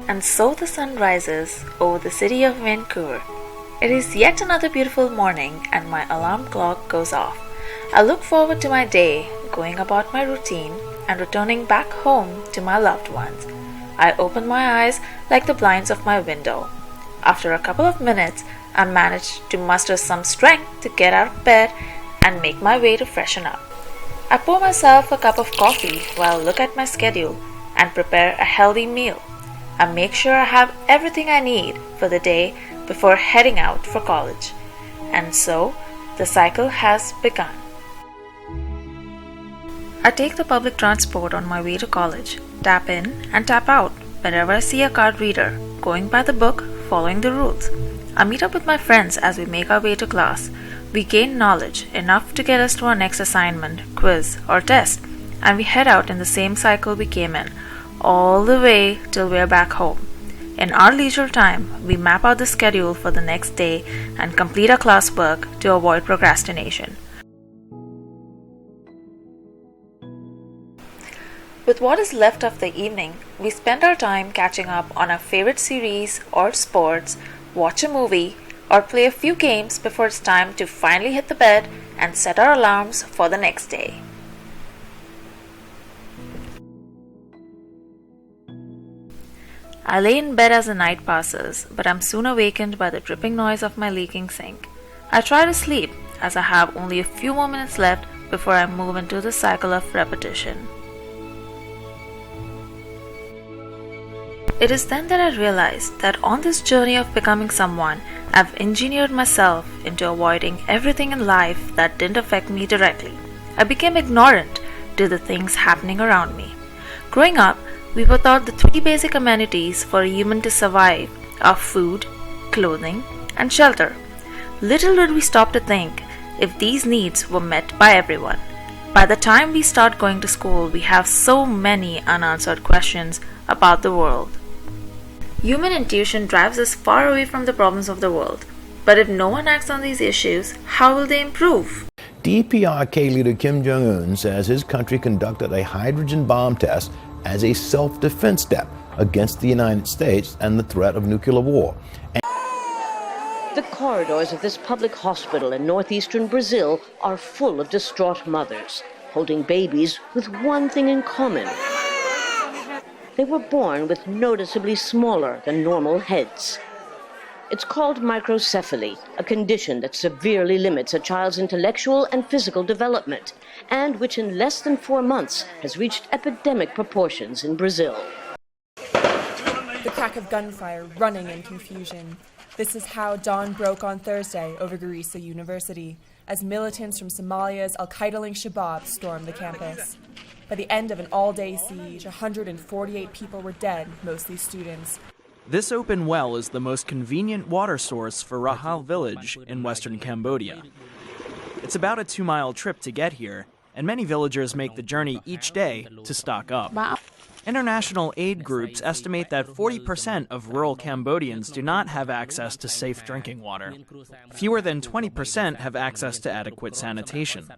And so the sun rises over the city of Vancouver. It is yet another beautiful morning and my alarm clock goes off. I look forward to my day, going about my routine and returning back home to my loved ones. I open my eyes like the blinds of my window. After a couple of minutes, I manage to muster some strength to get out of bed and make my way to freshen up. I pour myself a cup of coffee while I look at my schedule and prepare a healthy meal. I make sure I have everything I need for the day before heading out for college. And so, the cycle has begun. I take the public transport on my way to college, tap in and tap out whenever I see a card reader, going by the book, following the rules. I meet up with my friends as we make our way to class. We gain knowledge enough to get us to our next assignment, quiz, or test, and we head out in the same cycle we came in, all the way till we're back home. In our leisure time, we map out the schedule for the next day and complete our classwork to avoid procrastination. With what is left of the evening, we spend our time catching up on our favorite series or sports, watch a movie, or play a few games before it's time to finally hit the bed and set our alarms for the next day. I lay in bed as the night passes, but I'm soon awakened by the dripping noise of my leaking sink. I try to sleep, as I have only a few more minutes left before I move into the cycle of repetition. It is then that I realize that on this journey of becoming someone, I've engineered myself into avoiding everything in life that didn't affect me directly. I became ignorant to the things happening around me. Growing up, we were taught the three basic amenities for a human to survive are food, clothing, and shelter. Little did we stop to think if these needs were met by everyone. By the time we start going to school, we have so many unanswered questions about the world. Human intuition drives us far away from the problems of the world. But if no one acts on these issues, how will they improve? DPRK leader Kim Jong-un says his country conducted a hydrogen bomb test as a self-defense step against the United States and the threat of nuclear war. The corridors of this public hospital in northeastern Brazil are full of distraught mothers, holding babies with one thing in common. They were born with noticeably smaller than normal heads. It's called microcephaly, a condition that severely limits a child's intellectual and physical development, and which in less than 4 months has reached epidemic proportions in Brazil. The crack of gunfire, running and confusion. This is how dawn broke on Thursday over Garissa University, as militants from Somalia's al-Qaeda-linked Shabab stormed the campus. By the end of an all-day siege, 148 people were dead, mostly students. This open well is the most convenient water source for Rahal village in western Cambodia. It's about a 2-mile trip to get here, and many villagers make the journey each day to stock up. International aid groups estimate that 40% of rural Cambodians do not have access to safe drinking water. Fewer than 20% have access to adequate sanitation.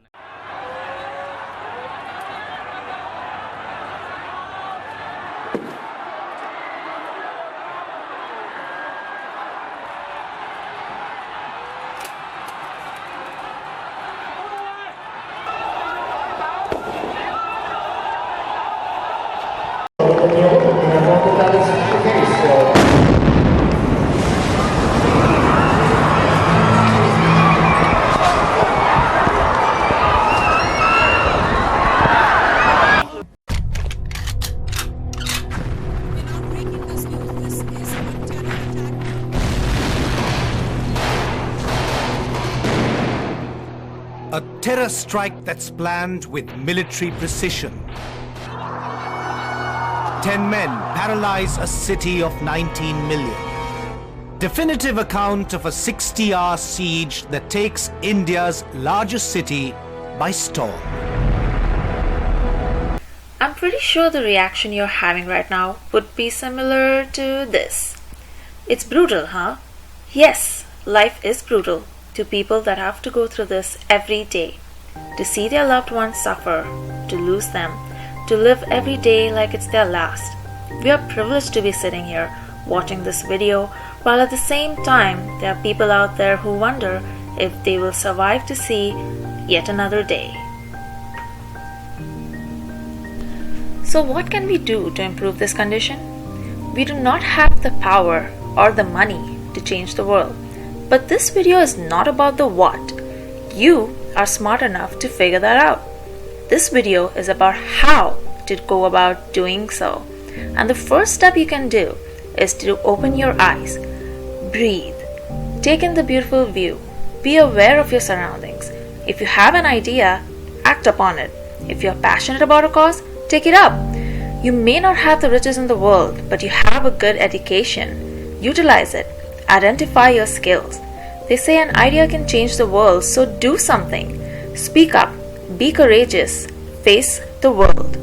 A terror strike that's planned with military precision. 10 men paralyze a city of 19 million. Definitive account of a 60-hour siege that takes India's largest city by storm. I'm pretty sure the reaction you're having right now would be similar to this. It's brutal, huh? Yes, life is brutal to people that have to go through this every day. To see their loved ones suffer, to lose them, to live every day like it's their last. We are privileged to be sitting here watching this video, while at the same time there are people out there who wonder if they will survive to see yet another day. So what can we do to improve this condition? We do not have the power or the money to change the world. But this video is not about the what. You are smart enough to figure that out. This video is about how to go about doing so. And the first step you can do is to open your eyes, breathe, take in the beautiful view, be aware of your surroundings. If you have an idea, act upon it. If you are passionate about a cause, take it up. You may not have the riches in the world, but you have a good education. Utilize it. Identify your skills. They say an idea can change the world, so do something. Speak up. Be courageous. Face the world.